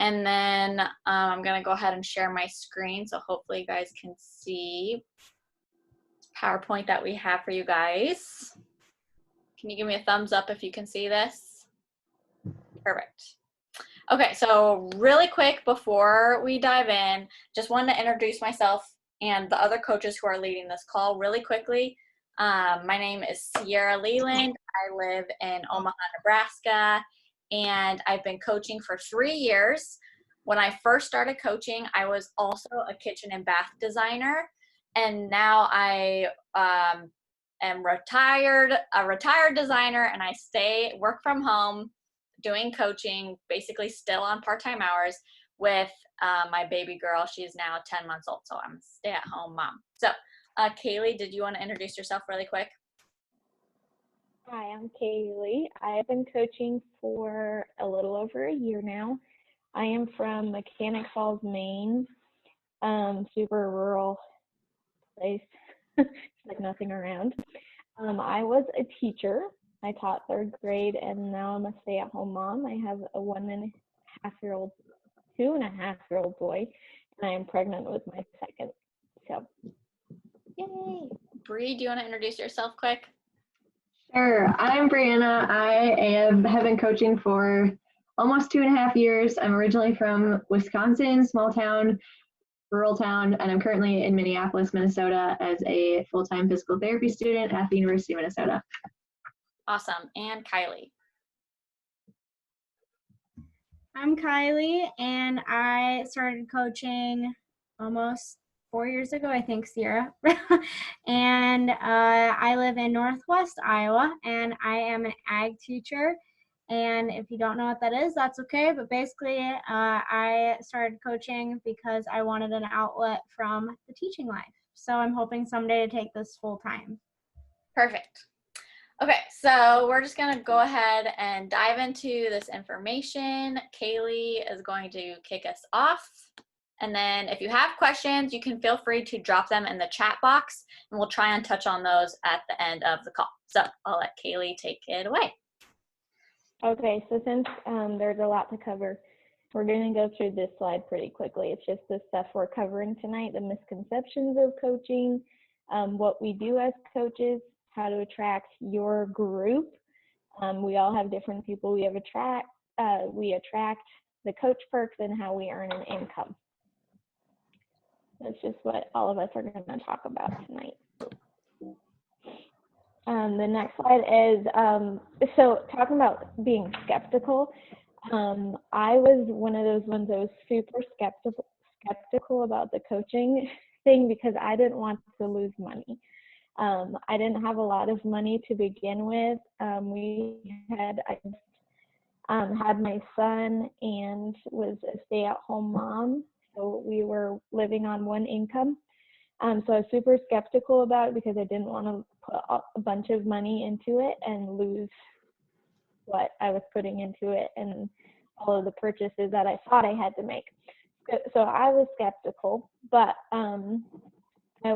And then I'm gonna go ahead and share my screen, so hopefully you guys can see PowerPoint that we have for you guys. Can you give me a thumbs up if you can see this? Perfect. Okay, so really quick before we dive in, just wanted to introduce myself and the other coaches who are leading this call really quickly. My name is Sierra Leland. I live in Omaha, Nebraska, and I've been coaching for 3 years. When I first started coaching, I was also a kitchen and bath designer, and now I am a retired designer, and I work from home doing coaching, basically still on part-time hours with my baby girl. She's now 10 months old, so I'm a stay-at-home mom. So Kaylee, did you want to introduce yourself really quick? Hi, I'm Kaylee. I've been coaching for a little over a year now. I am from Mechanic Falls, Maine, super rural place, like nothing around. I was a teacher. I taught 3rd grade, and now I'm a stay-at-home mom. I have a 1.5-year-old, 2.5-year-old boy, and I am pregnant with my second. So, yay! Bree, do you want to introduce yourself quick? Sure. I'm Brianna. have been coaching for almost 2.5 years. I'm originally from Wisconsin, small town, rural town, and I'm currently in Minneapolis, Minnesota as a full-time physical therapy student at the University of Minnesota. Awesome. And Kylie. I'm Kylie, and I started coaching almost 4 years ago, I think, Sierra. And I live in Northwest Iowa, and I am an ag teacher. And if you don't know what that is, that's okay. But basically, I started coaching because I wanted an outlet from the teaching life. So I'm hoping someday to take this full time. Perfect. Okay, so we're just gonna go ahead and dive into this information. Kaylee is going to kick us off. And then if you have questions, you can feel free to drop them in the chat box, and we'll try and touch on those at the end of the call. So I'll let Kaylee take it away. Okay, so since there's a lot to cover, we're going to go through this slide pretty quickly. It's just the stuff we're covering tonight, the misconceptions of coaching, what we do as coaches, how to attract your group. We all have different people we attract, the coach perks, and how we earn an income. That's just what all of us are going to talk about tonight. The next slide is, so talking about being skeptical, I was one of those ones that was super skeptical about the coaching thing because I didn't want to lose money. I didn't have a lot of money to begin with. I had my son and was a stay-at-home mom, so we were living on one income. So I was super skeptical about it because I didn't want to put a bunch of money into it and lose what I was putting into it and all of the purchases that I thought I had to make. So I was skeptical, but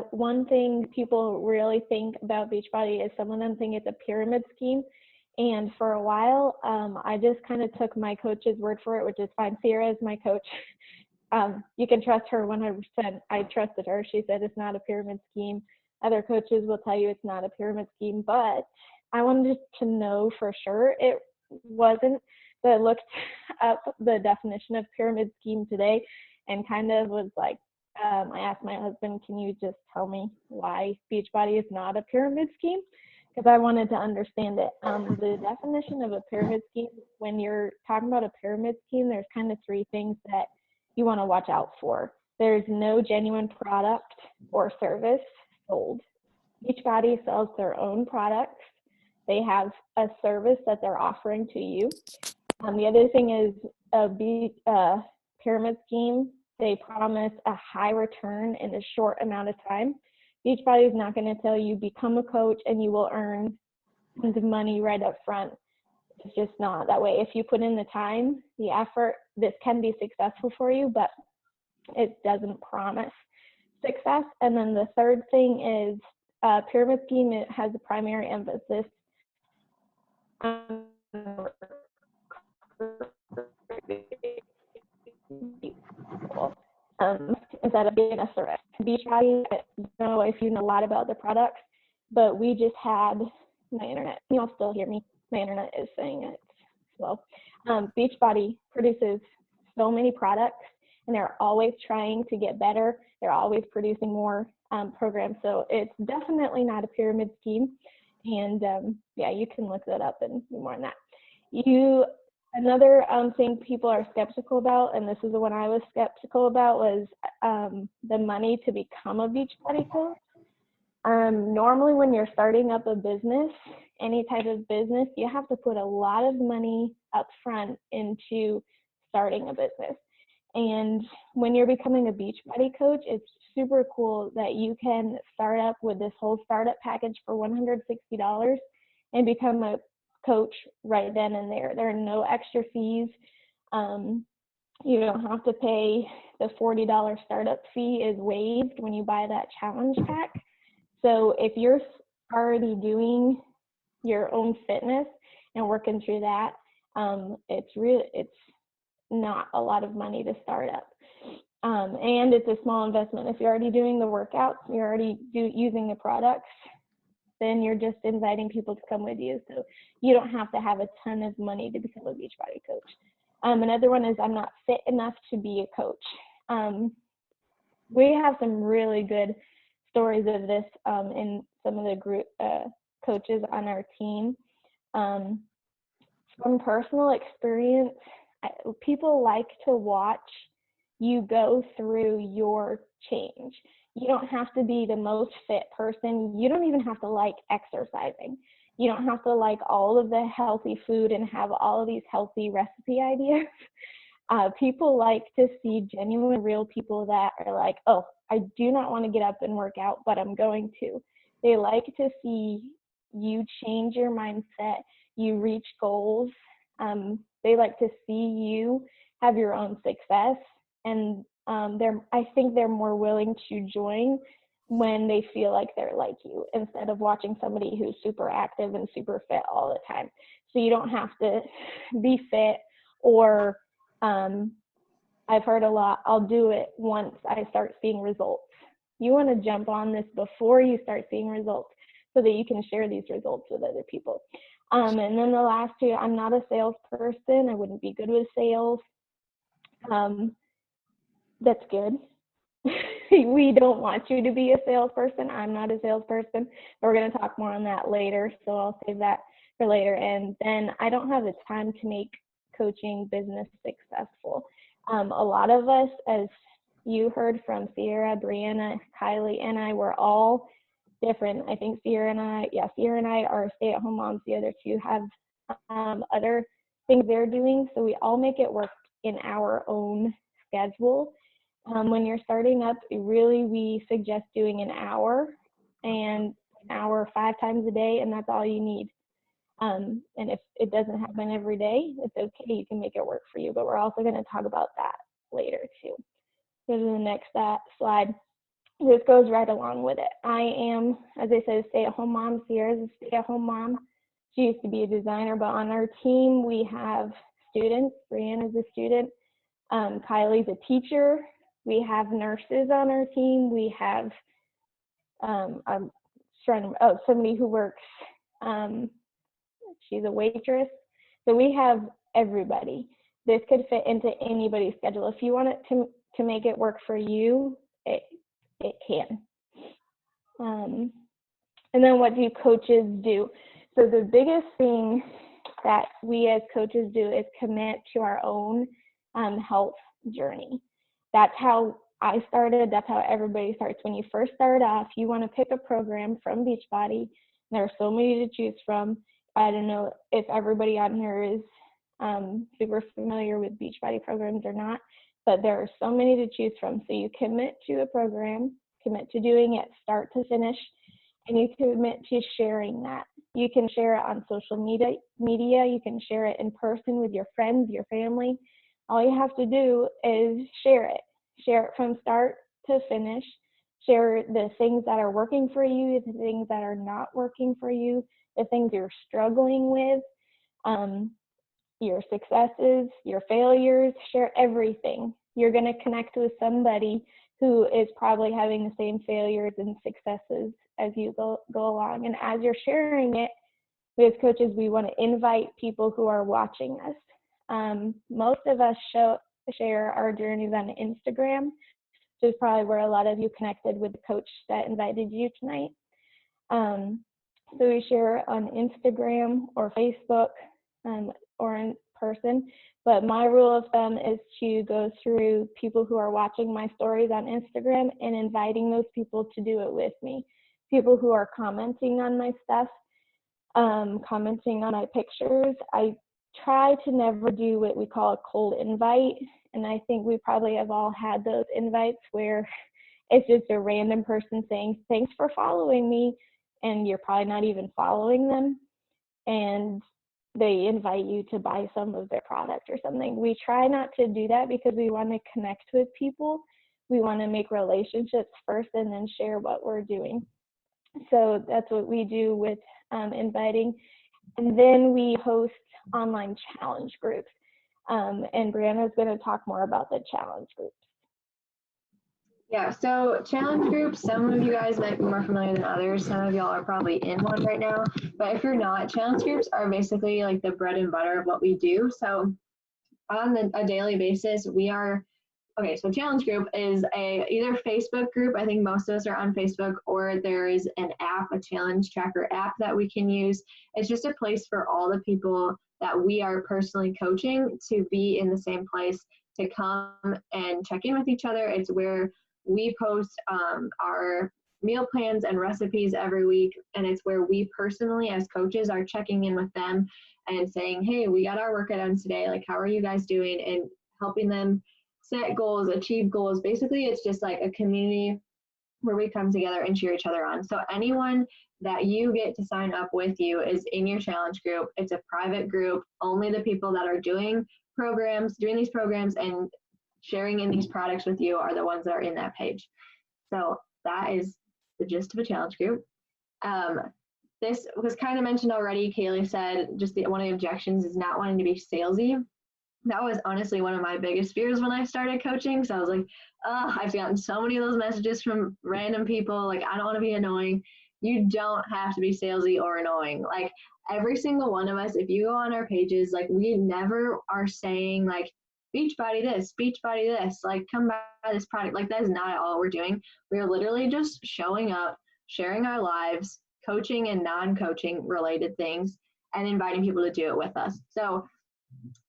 one thing people really think about Beachbody is some of them think it's a pyramid scheme. And for a while, I just kind of took my coach's word for it, which is fine. Sierra is my coach. You can trust her 100%. I trusted her. She said it's not a pyramid scheme. Other coaches will tell you it's not a pyramid scheme, but I wanted to know for sure it wasn't. So I looked up the definition of pyramid scheme today and kind of was like, I asked my husband, can you just tell me why Beachbody is not a pyramid scheme? Because I wanted to understand it. The definition of a pyramid scheme, when you're talking about a pyramid scheme, there's kind of 3 things that you want to watch out for. There's no genuine product or service sold. Beachbody sells their own products. They have a service that they're offering to you. The other thing is a pyramid scheme. They promise a high return in a short amount of time. Beachbody is not going to tell you become a coach and you will earn tons of money right up front. It's just not that way. If you put in the time, the effort, this can be successful for you, but it doesn't promise success. And then the third thing is pyramid scheme. It has a primary emphasis on instead of being a service. Beachbody, I don't know if you know a lot about the products, but we just had my internet. You all still hear me? My internet is saying it's slow. Beachbody produces so many products, and they're always trying to get better. They're always producing more programs. So it's definitely not a pyramid scheme. And yeah, you can look that up and do more on that. Another thing people are skeptical about, and this is the one I was skeptical about, was the money to become a Beachbody coach. Normally when you're starting up a business, any type of business, you have to put a lot of money up front into starting a business. And when you're becoming a Beachbody coach, it's super cool that you can start up with this whole startup package for $160 and become a coach right then and there. There are no extra fees. You don't have to pay. The $40 startup fee is waived when you buy that challenge pack. So if you're already doing your own fitness and working through that, it's not a lot of money to start up. And it's a small investment. If you're already doing the workouts, you're already using the products, then you're just inviting people to come with you. So you don't have to have a ton of money to become a Beachbody coach. Another one is I'm not fit enough to be a coach. We have some really good stories of this in some of the group coaches on our team. From personal experience, people like to watch you go through your change. You don't have to be the most fit person. You don't even have to like exercising. You don't have to like all of the healthy food and have all of these healthy recipe ideas. People like to see genuine, real people that are like, oh, I do not want to get up and work out, but I'm going to. They like to see you change your mindset, you reach goals. They like to see you have your own success, and I think they're more willing to join when they feel like they're like you, instead of watching somebody who's super active and super fit all the time. So you don't have to be fit, or I've heard a lot, I'll do it once I start seeing results. You want to jump on this before you start seeing results so that you can share these results with other people. And then the last two, I'm not a salesperson. I wouldn't be good with sales. That's good. We don't want you to be a salesperson. I'm not a salesperson. We're going to talk more on that later, so I'll save that for later. And then I don't have the time to make coaching business successful. A lot of us, as you heard from Sierra, Brianna, Kylie, and I, were all different. I think Sierra and I are stay-at-home moms. The other two have other things they're doing, so we all make it work in our own schedule. When you're starting up, we suggest doing an hour 5 times a day, and that's all you need. And if it doesn't happen every day, it's okay. You can make it work for you. But we're also going to talk about that later too. Go to the next slide. This goes right along with it. I am, as I said, a stay-at-home mom. Sierra's a stay-at-home mom. She used to be a designer, but on our team we have students. Brianna's a student. Kylie's a teacher. We have nurses on our team. We have somebody who works. She's a waitress. So we have everybody. This could fit into anybody's schedule. If you want it to make it work for you, it can. And then what do coaches do? So the biggest thing that we as coaches do is commit to our own health journey. That's how I started. That's how everybody starts. When you first start off, you want to pick a program from Beachbody. There are so many to choose from. I don't know if everybody on here is super familiar with Beachbody programs or not, but there are so many to choose from. So you commit to a program, commit to doing it start to finish, and you commit to sharing that. You can share it on social media. You can share it in person with your friends, your family. All you have to do is share it. Share it from start to finish. Share the things that are working for you, the things that are not working for you, the things you're struggling with. your successes, your failures, share everything. You're going to connect with somebody who is probably having the same failures and successes as you go along. And as you're sharing it, we as coaches, we want to invite people who are watching us. Most of us share our journeys on Instagram, which is probably where a lot of you connected with the coach that invited you tonight. So we share on Instagram or Facebook or in person. But my rule of thumb is to go through people who are watching my stories on Instagram and inviting those people to do it with me. People who are commenting on my stuff, commenting on my pictures. I try to never do what we call a cold invite. And I think we probably have all had those invites where it's just a random person saying, thanks for following me. And you're probably not even following them. And they invite you to buy some of their product or something. We try not to do that because we want to connect with people. We want to make relationships first and then share what we're doing. So that's what we do with inviting. And then we host online challenge groups. And Brianna is going to talk more about the challenge groups. Yeah, so challenge groups, some of you guys might be more familiar than others. Some of y'all are probably in one right now. But if you're not, challenge groups are basically like the bread and butter of what we do. So on a daily basis, we are, okay, so challenge group is either Facebook group, I think most of us are on Facebook, or there is an app, a challenge tracker app that we can use. It's just a place for all the people that we are personally coaching to be in the same place, to come and check in with each other. It's where we post our meal plans and recipes every week, and it's where we personally as coaches are checking in with them and saying, hey, we got our workout done today, like how are you guys doing, and helping them set goals, achieve goals. Basically, it's just like a community where we come together and cheer each other on. So anyone that you get to sign up with you is in your challenge group. It's a private group. Only the people that are doing these programs and sharing in these products with you are the ones that are in that page. So that is the gist of a challenge group. This was kind of mentioned already. Kaylee said just one of the objections is not wanting to be salesy. That was honestly one of my biggest fears when I started coaching. So I was like, oh, I've gotten so many of those messages from random people. Like, I don't want to be annoying. You don't have to be salesy or annoying. Like, every single one of us, if you go on our pages, like, we never are saying like, Beachbody this, like, come buy this product. Like, that is not at all what we're doing. We're literally just showing up, sharing our lives, coaching and non-coaching related things, and inviting people to do it with us. So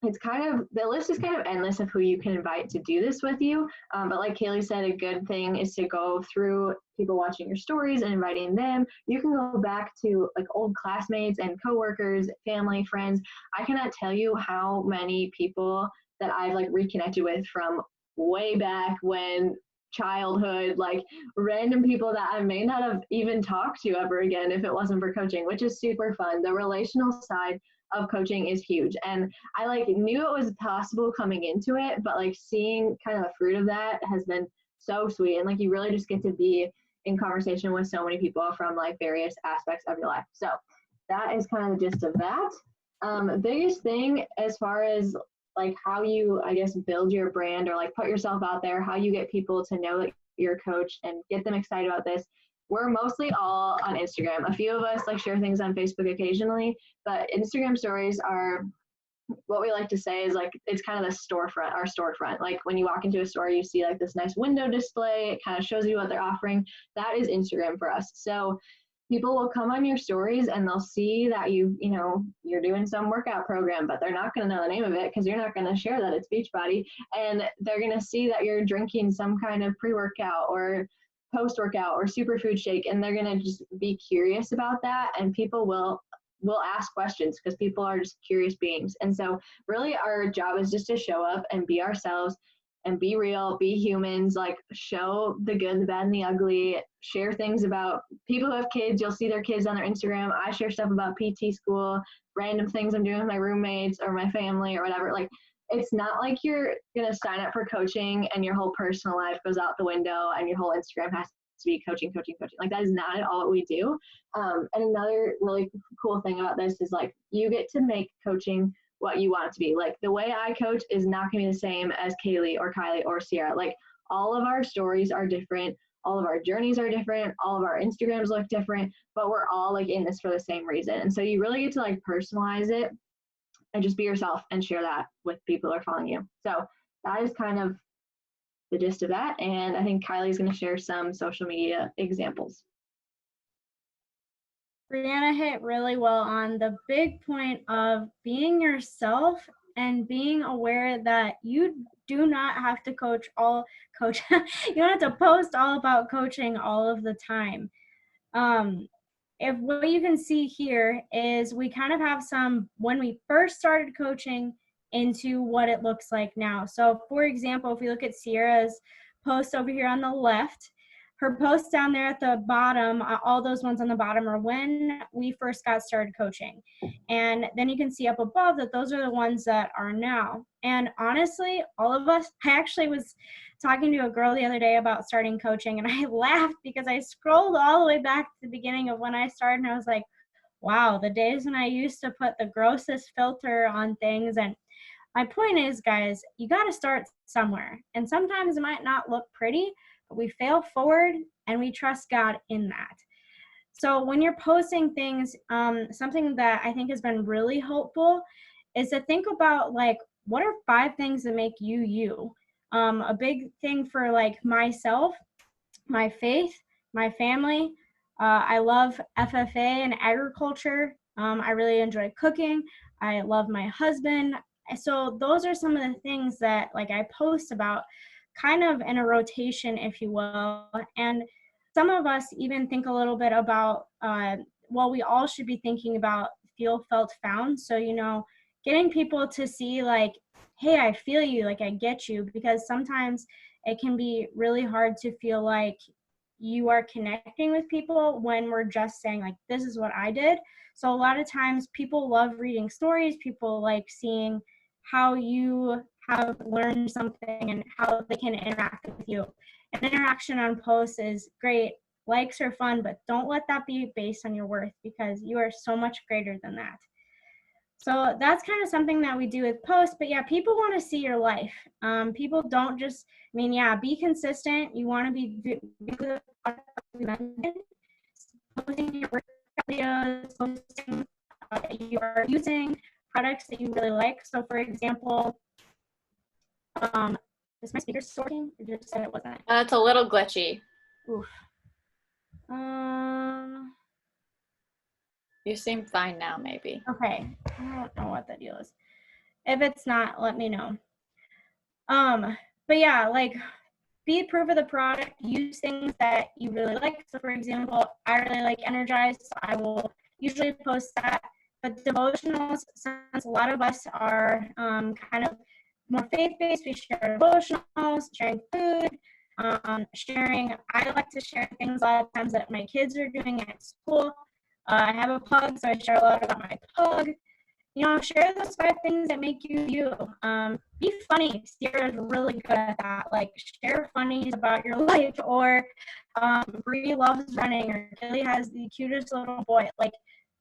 it's kind of, the list is kind of endless of who you can invite to do this with you. But like Kaylee said, a good thing is to go through people watching your stories and inviting them. You can go back to like old classmates and coworkers, family, friends. I cannot tell you how many people that I've like reconnected with from way back when, childhood, like random people that I may not have even talked to ever again if it wasn't for coaching, which is super fun. The relational side of coaching is huge. And I like knew it was possible coming into it, but like seeing kind of the fruit of that has been so sweet. And like you really just get to be in conversation with so many people from like various aspects of your life. So that is kind of the gist of that. Biggest thing as far as like how you, I guess, build your brand or like put yourself out there, how you get people to know that you're a coach and get them excited about this. We're mostly all on Instagram. A few of us like share things on Facebook occasionally, but Instagram stories are what we like to say is like, it's kind of the storefront, our storefront. Like when you walk into a store, you see like this nice window display. It kind of shows you what they're offering. That is Instagram for us. So people will come on your stories and they'll see that you're doing some workout program, but they're not going to know the name of it because you're not going to share that it's Beachbody. And they're going to see that you're drinking some kind of pre-workout or post-workout or superfood shake, and they're going to just be curious about that. And people will ask questions because people are just curious beings. And so really our job is just to show up and be ourselves and be real, be humans, like show the good, the bad, and the ugly, share things about people who have kids. You'll see their kids on their Instagram. I share stuff about PT school, random things I'm doing with my roommates or my family or whatever. Like, it's not like you're going to sign up for coaching and your whole personal life goes out the window and your whole Instagram has to be coaching. Like, that is not at all what we do. And another really cool thing about this is like, you get to make coaching what you want it to be. Like the way I coach is not going to be the same as Kaylee or Kylie or Sierra. Like all of our stories are different. All of our journeys are different. All of our Instagrams look different, but we're all like in this for the same reason. And so you really get to like personalize it and just be yourself and share that with people who are following you. So that is kind of the gist of that. And I think Kylie's going to share some social media examples. Brianna hit really well on the big point of being yourself and being aware that you do not have to you don't have to post all about coaching all of the time. If what you can see here is we kind of have some when we first started coaching into what it looks like now. So for example, if we look at Sierra's post over here on the left, her posts down there at the bottom, all those ones on the bottom are when we first got started coaching. And then you can see up above that those are the ones that are now. And honestly, all of us, I actually was talking to a girl the other day about starting coaching, and I laughed because I scrolled all the way back to the beginning of when I started, and I was like, wow, the days when I used to put the grossest filter on things. And my point is, guys, you got to start somewhere. And sometimes it might not look pretty, but we fail forward and we trust God in that. So when you're posting things, something that I think has been really helpful is to think about like, what are 5 things that make you you? A big thing for like myself, my faith, my family. I love FFA and agriculture. I really enjoy cooking. I love my husband. So those are some of the things that like I post about kind of in a rotation, if you will. And some of us even think a little bit about, we all should be thinking about feel, felt, found. So, you know, getting people to see like, hey, I feel you, like I get you, because sometimes it can be really hard to feel like you are connecting with people when we're just saying like, this is what I did. So a lot of times people love reading stories, people like seeing how you have learned something and how they can interact with you. An interaction on posts is great. Likes are fun, but don't let that be based on your worth, because you are so much greater than that. So that's kind of something that we do with posts. But yeah, people want to see your life. People don't just, be consistent. You want to be posting your workout videos, posting that you are using, products that you really like. So for example, is my speaker sorting? Or just said it wasn't? It's a little glitchy. Oof. You seem fine now, maybe. Okay. I don't know what the deal is. If it's not, let me know. But yeah, like be proof of the product, use things that you really like. So for example, I really like Energize, so I will usually post that. But devotionals, since a lot of us are kind of more faith-based, we share devotionals, sharing food, sharing, I like to share things a lot of times that my kids are doing at school. I have a pug, so I share a lot about my pug. You know, share those 5 things that make you you. Be funny. Sierra's really good at that. Like, share funnies about your life, or Bree loves running, or Kelly has the cutest little boy. Like,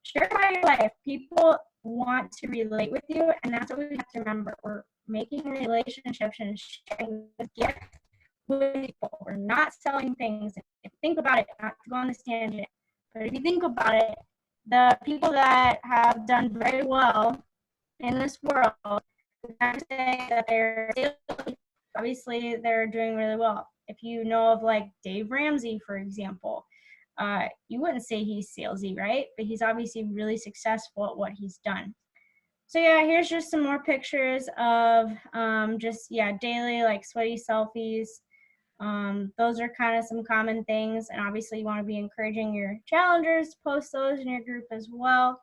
share about your life. People want to relate with you, and that's what we have to remember. We're making relationships and sharing the gift with people. We're not selling things. If you think about it, not to go on this tangent, but if you think about it, the people that have done very well in this world, I say that they're obviously they're doing really well. If you know of like Dave Ramsey, for example, you wouldn't say he's salesy, right? But he's obviously really successful at what he's done. So yeah, here's just some more pictures of daily like sweaty selfies. Those are kind of some common things, and obviously you want to be encouraging your challengers to post those in your group as well.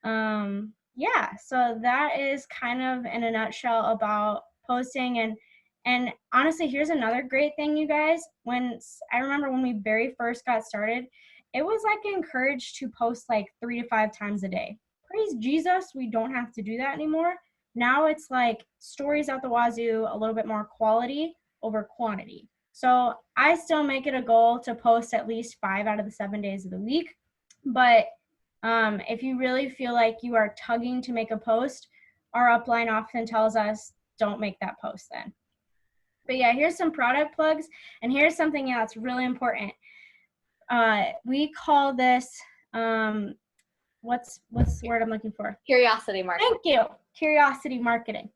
So that is kind of in a nutshell about posting. And honestly, here's another great thing, you guys. I remember when we very first got started, it was like encouraged to post like 3 to 5 times a day. Praise Jesus, we don't have to do that anymore. Now it's like stories out the wazoo, a little bit more quality over quantity. So I still make it a goal to post at least 5 out of the 7 days of the week. But if you really feel like you are tugging to make a post, our upline often tells us, don't make that post then. But yeah, here's some product plugs, and here's something else really important. We call this, what's the word I'm looking for? Curiosity marketing. Thank you. Curiosity marketing.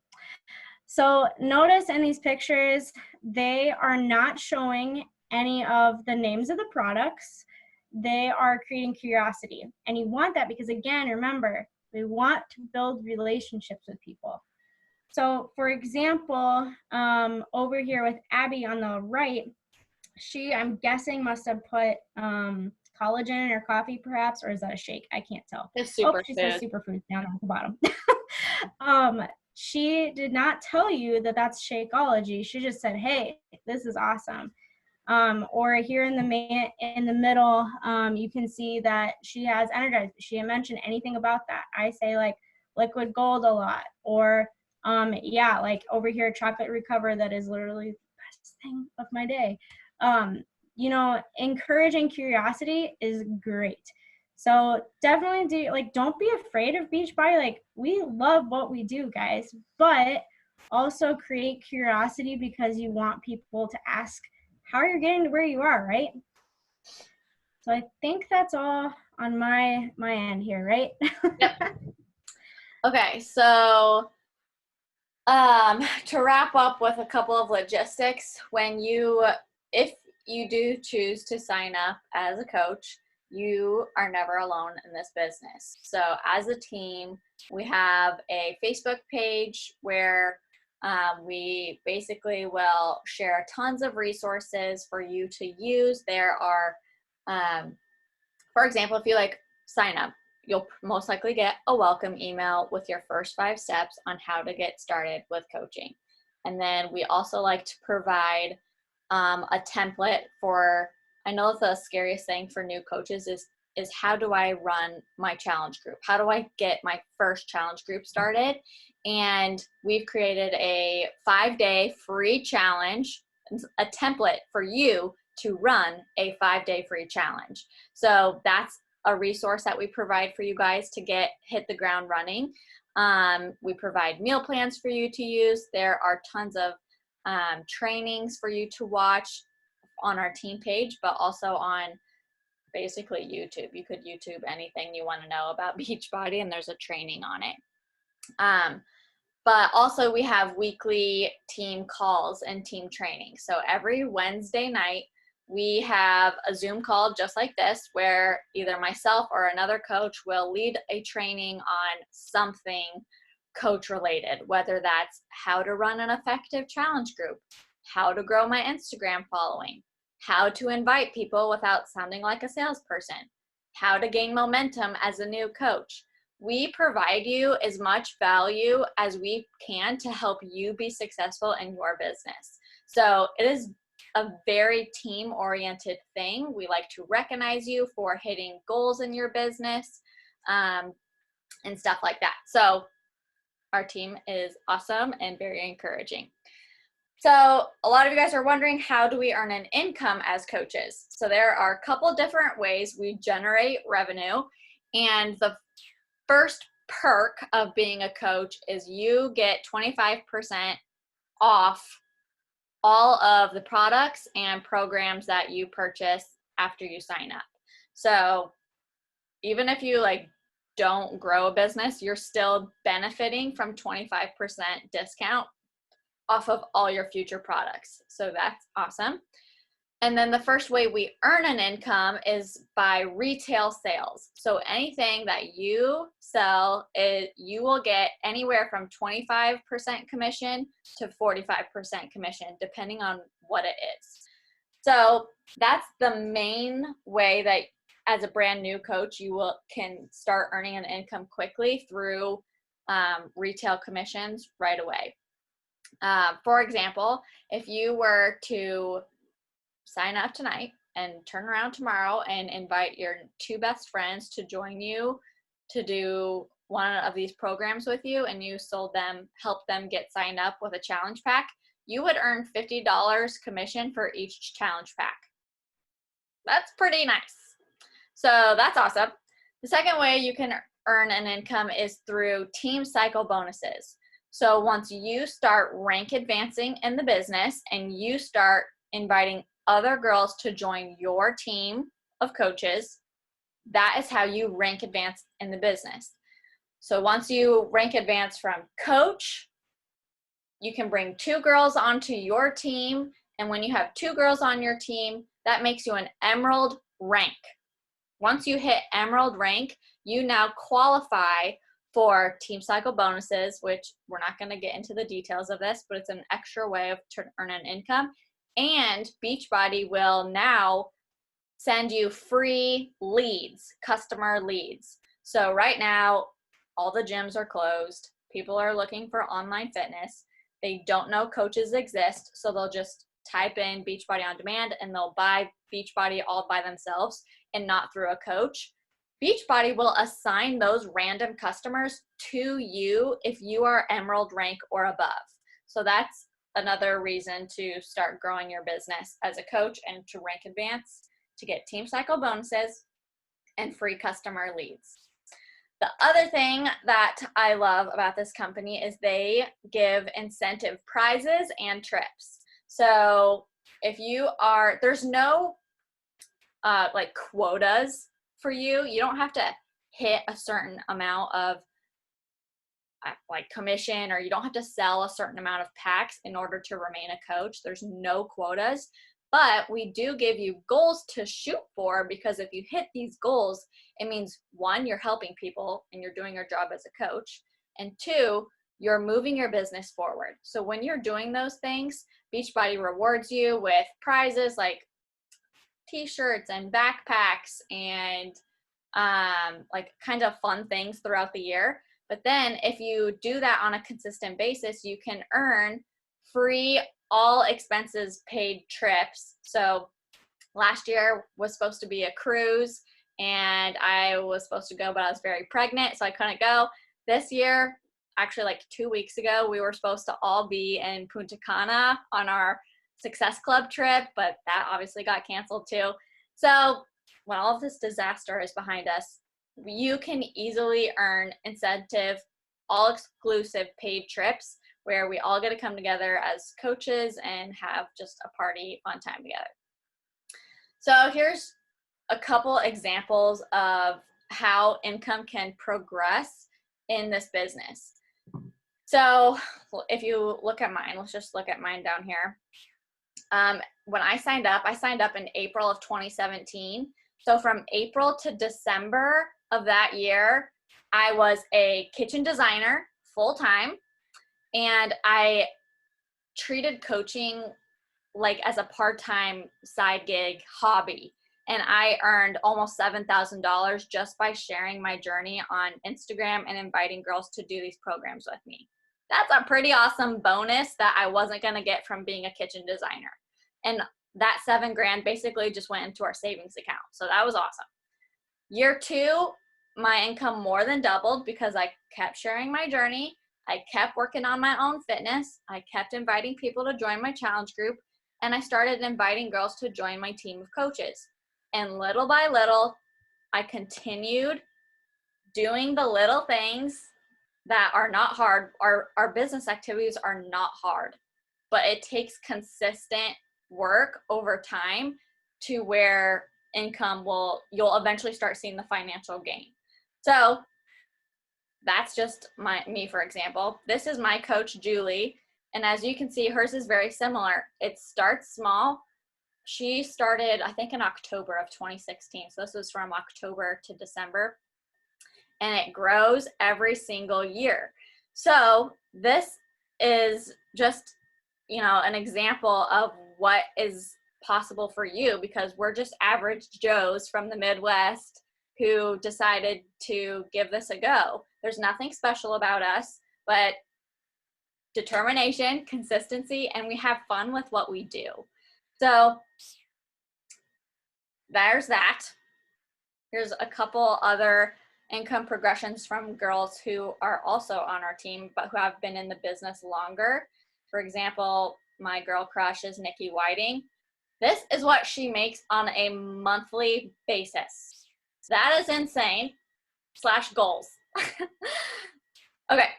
So notice in these pictures, they are not showing any of the names of the products. They are creating curiosity. And you want that because, again, remember, we want to build relationships with people. So for example, over here with Abby on the right, she, I'm guessing, must have put collagen in her coffee perhaps, or is that a shake? I can't tell. It's She says superfood down at the bottom. She did not tell you that that's Shakeology. She just said, hey, this is awesome. Or here in the middle, you can see that she has Energize. She didn't mention anything about that. I say like Liquid Gold a lot, or yeah, like over here, Chocolate Recover, that is literally the best thing of my day. You know, encouraging curiosity is great. So definitely don't be afraid of Beachbody. Like, we love what we do, guys, but also create curiosity because you want people to ask how you're getting to where you are, right? So I think that's all on my end here, right? Yep. Okay, so to wrap up with a couple of logistics, if you do choose to sign up as a coach, you are never alone in this business. So as a team, we have a Facebook page where we basically will share tons of resources for you to use. There are, for example, if you sign up, you'll most likely get a welcome email with your first 5 steps on how to get started with coaching. And then we also like to provide a template for, I know the scariest thing for new coaches is how do I run my challenge group? How do I get my first challenge group started? And we've created a 5-day free challenge, a template for you to run a 5-day free challenge. So that's a resource that we provide for you guys to hit the ground running. We provide meal plans for you to use. There are tons of trainings for you to watch on our team page, but also on basically YouTube. You could YouTube anything you want to know about Beachbody, and there's a training on it. But also we have weekly team calls and team training. So every Wednesday night, we have a Zoom call just like this, where either myself or another coach will lead a training on something coach related, whether that's how to run an effective challenge group, how to grow my Instagram following, how to invite people without sounding like a salesperson, how to gain momentum as a new coach. We provide you as much value as we can to help you be successful in your business. So it is a very team-oriented thing. We like to recognize you for hitting goals in your business and stuff like that. So our team is awesome and very encouraging. So a lot of you guys are wondering, how do we earn an income as coaches? So there are a couple different ways we generate revenue. And the first perk of being a coach is you get 25% off all of the products and programs that you purchase after you sign up. So even if you don't grow a business, you're still benefiting from 25% discount off of all your future products. So that's awesome. And then the first way we earn an income is by retail sales. So anything that you sell, you will get anywhere from 25% commission to 45% commission, depending on what it is. So that's the main way that as a brand new coach, you can start earning an income quickly through retail commissions right away. For example, if you were to sign up tonight and turn around tomorrow and invite your 2 best friends to join you to do one of these programs with you, and you help them get signed up with a challenge pack, you would earn $50 commission for each challenge pack. That's pretty nice. So that's awesome. The second way you can earn an income is through team cycle bonuses. So once you start rank advancing in the business and you start inviting other girls to join your team of coaches, that is how you rank advance in the business. So once you rank advance from coach, you can bring 2 girls onto your team. And when you have 2 girls on your team, that makes you an emerald rank. Once you hit emerald rank, you now qualify for team cycle bonuses, which we're not going to get into the details of this, but it's an extra way to earn an income. And Beachbody will now send you free leads, customer leads. So right now, all the gyms are closed. People are looking for online fitness. They don't know coaches exist, so they'll just type in Beachbody on demand and they'll buy Beachbody all by themselves and not through a coach. Beachbody will assign those random customers to you if you are emerald rank or above. So that's another reason to start growing your business as a coach and to rank advance, to get team cycle bonuses and free customer leads. The other thing that I love about this company is they give incentive prizes and trips. So if you are, there's no like quotas for you. You don't have to hit a certain amount of like commission, or you don't have to sell a certain amount of packs in order to remain a coach. There's no quotas, but we do give you goals to shoot for, because if you hit these goals, it means 1, you're helping people and you're doing your job as a coach, and 2, you're moving your business forward. So when you're doing those things, Beachbody rewards you with prizes like t-shirts and backpacks and like kind of fun things throughout the year. But then if you do that on a consistent basis, you can earn free all expenses paid trips. So last year was supposed to be a cruise and I was supposed to go, but I was very pregnant, so I couldn't go. This year, actually like 2 weeks ago, we were supposed to all be in Punta Cana on our Success Club trip, but that obviously got canceled too. So when all of this disaster is behind us, you can easily earn incentive, all exclusive paid trips where we all get to come together as coaches and have just a party, fun time together. So here's a couple examples of how income can progress in this business. So if you look at mine, let's just look at mine down here. When I signed up in April of 2017. So from April to December of that year, I was a kitchen designer full-time, and I treated coaching like as a part-time side gig hobby. And I earned almost $7,000 just by sharing my journey on Instagram and inviting girls to do these programs with me. That's a pretty awesome bonus that I wasn't going to get from being a kitchen designer. And that $7,000 basically just went into our savings account. So that was awesome. Year 2, my income more than doubled because I kept sharing my journey. I kept working on my own fitness. I kept inviting people to join my challenge group. And I started inviting girls to join my team of coaches. And little by little, I continued doing the little things that are not hard. Our business activities are not hard, but it takes consistent work over time to where you'll eventually start seeing the financial gain. So that's just me, for example. This is my coach, Julie. And as you can see, hers is very similar. It starts small. She started, I think, in October of 2016. So this was from October to December. And it grows every single year. So this is just, an example of what is possible for you, because we're just average Joes from the Midwest who decided to give this a go. There's nothing special about us, but determination, consistency, and we have fun with what we do. So there's that. Here's a couple other income progressions from girls who are also on our team, but who have been in the business longer. For example, my girl crush is Nikki Whiting. This is what she makes on a monthly basis. That is insane. /goals. Okay,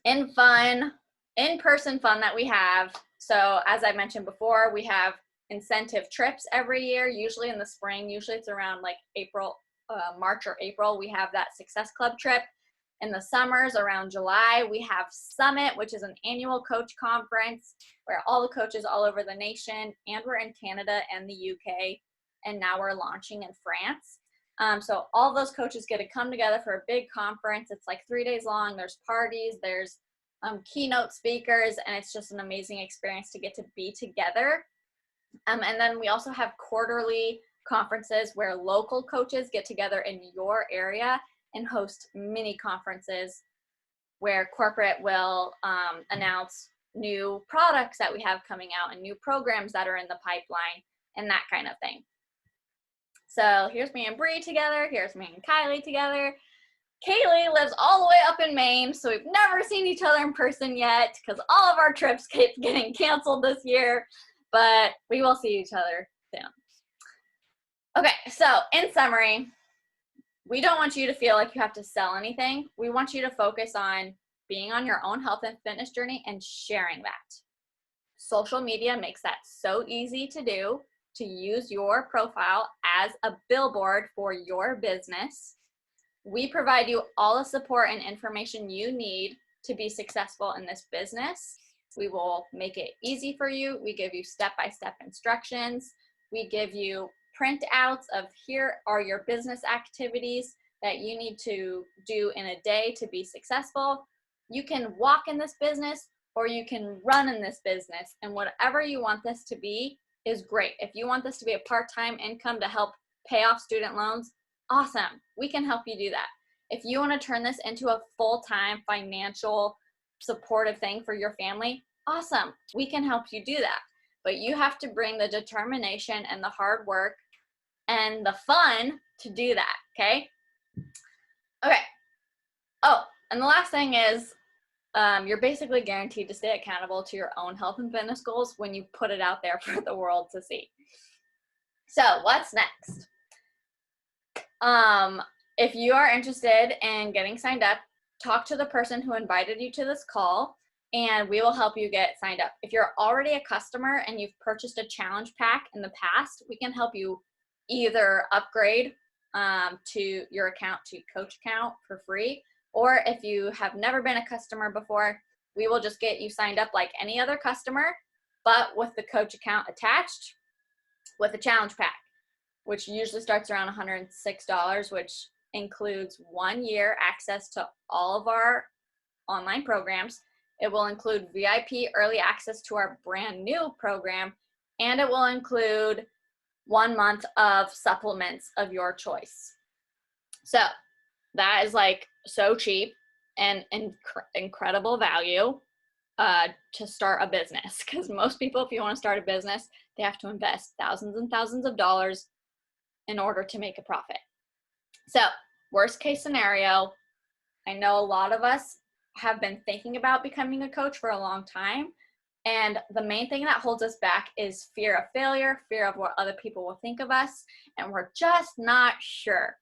in-person fun that we have. So as I mentioned before, we have incentive trips every year, usually in the spring. Usually it's around like March or April. We have that Success Club trip. In the summers, around July, we have Summit, which is an annual coach conference where all the coaches all over the nation, and we're in Canada and the UK, and now we're launching in France. So all those coaches get to come together for a big conference. It's like 3 days long. There's parties, there's keynote speakers, and it's just an amazing experience to get to be together. And then we also have quarterly conferences where local coaches get together in your area and host mini conferences where corporate will announce new products that we have coming out and new programs that are in the pipeline and that kind of thing. So here's me and Bree together. Here's me and Kylie together. Kaylee lives all the way up in Maine, so we've never seen each other in person yet because all of our trips keep getting canceled this year, but we will see each other soon. Okay, so in summary, we don't want you to feel like you have to sell anything. We want you to focus on being on your own health and fitness journey and sharing that. Social media makes that so easy to do, to use your profile as a billboard for your business. We provide you all the support and information you need to be successful in this business. We will make it easy for you. We give you step-by-step instructions. We give you printouts of here are your business activities that you need to do in a day to be successful. You can walk in this business or you can run in this business, and whatever you want this to be is great. If you want this to be a part-time income to help pay off student loans, awesome. We can help you do that. If you want to turn this into a full-time financial supportive thing for your family, awesome. We can help you do that. But you have to bring the determination and the hard work and the fun to do that, okay? Okay. Oh, and the last thing is you're basically guaranteed to stay accountable to your own health and fitness goals when you put it out there for the world to see. So what's next? If you are interested in getting signed up, talk to the person who invited you to this call, and we will help you get signed up. If you're already a customer and you've purchased a challenge pack in the past, we can help you either upgrade to your account to coach account for free, or if you have never been a customer before, we will just get you signed up like any other customer, but with the coach account attached with a challenge pack, which usually starts around $106, which includes 1 year access to all of our online programs. It will include VIP early access to our brand new program, and it will include 1 month of supplements of your choice. So that is like so cheap and incredible value to start a business, because most people, if you want to start a business, they have to invest thousands and thousands of dollars in order to make a profit. So worst case scenario, I know a lot of us have been thinking about becoming a coach for a long time, and the main thing that holds us back is fear of failure, fear of what other people will think of us, and we're just not sure.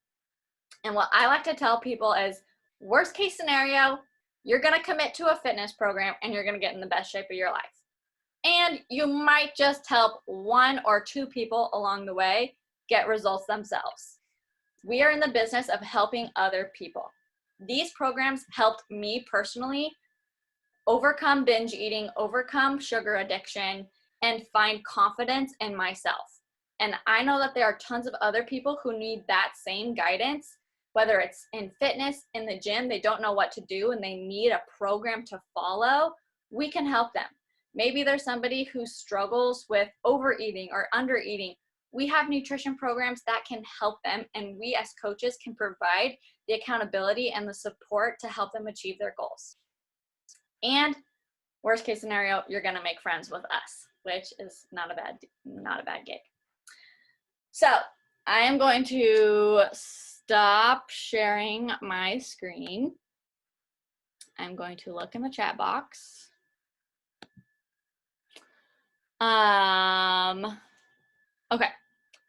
And what I like to tell people is, worst case scenario, you're going to commit to a fitness program and you're going to get in the best shape of your life. And you might just help 1 or 2 people along the way get results themselves. We are in the business of helping other people. These programs helped me personally overcome binge eating, overcome sugar addiction, and find confidence in myself. And I know that there are tons of other people who need that same guidance, whether it's in fitness, in the gym, they don't know what to do and they need a program to follow. We can help them. Maybe there's somebody who struggles with overeating or undereating. We have nutrition programs that can help them, and we as coaches can provide the accountability and the support to help them achieve their goals. And worst case scenario, you're going to make friends with us, which is not a bad gig. So I am going to stop sharing my screen. I'm going to look in the chat box. Okay,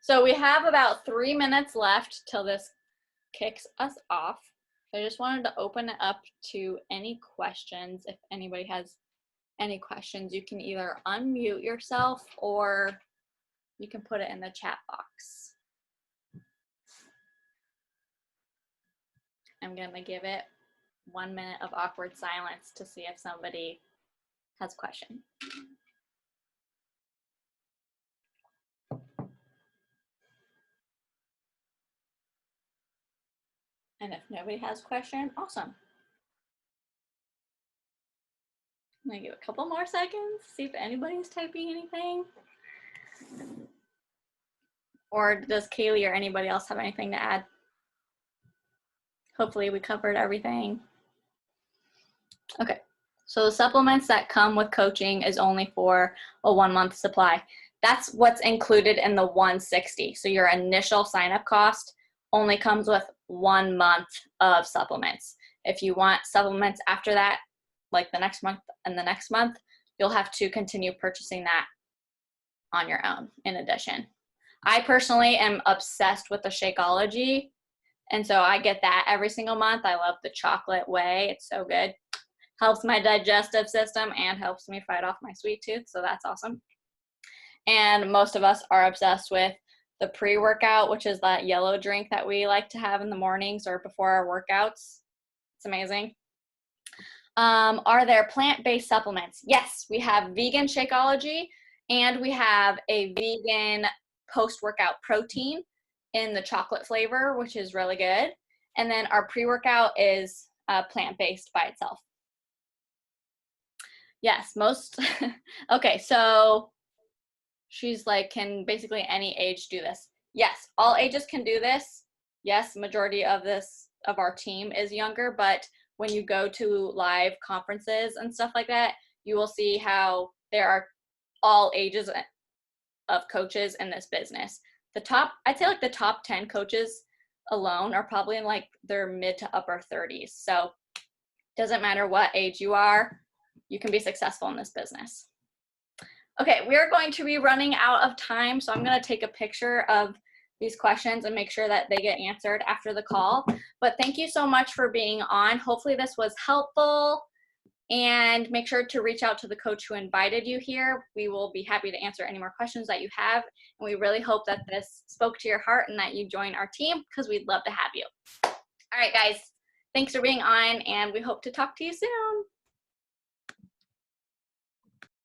so we have about 3 minutes left till this kicks us off. So I just wanted to open it up to any questions. If anybody has any questions, you can either unmute yourself or you can put it in the chat box. I'm gonna give it 1 minute of awkward silence to see if somebody has a question. And if nobody has a question, awesome. I'm gonna give a couple more seconds, see if anybody's typing anything. Or does Kaylee or anybody else have anything to add? Hopefully we covered everything. Okay, so the supplements that come with coaching is only for a 1 month supply. That's what's included in the $160. So your initial sign-up cost only comes with 1 month of supplements. If you want supplements after that, like the next month and the next month, you'll have to continue purchasing that on your own in addition. I personally am obsessed with the Shakeology, and so I get that every single month. I love the chocolate whey. It's so good. Helps my digestive system and helps me fight off my sweet tooth, so that's awesome. And most of us are obsessed with the pre-workout, which is that yellow drink that we like to have in the mornings or before our workouts. It's amazing. Are there plant-based supplements? Yes, we have vegan Shakeology, and we have a vegan post-workout protein in the chocolate flavor, which is really good. And then our pre-workout is plant-based by itself. Yes, most. Okay, so she's like, can basically any age do this? Yes, all ages can do this. Yes, majority of our team is younger, but when you go to live conferences and stuff like that, you will see how there are all ages of coaches in this business. I'd say like the top 10 coaches alone are probably in like their mid to upper 30s. So doesn't matter what age you are, you can be successful in this business. Okay, we're going to be running out of time, so I'm going to take a picture of these questions and make sure that they get answered after the call. But thank you so much for being on. Hopefully this was helpful, and make sure to reach out to the coach who invited you here. We will be happy to answer any more questions that you have, and we really hope that this spoke to your heart and that you join our team because we'd love to have you. All right, guys, thanks for being on, and we hope to talk to you soon.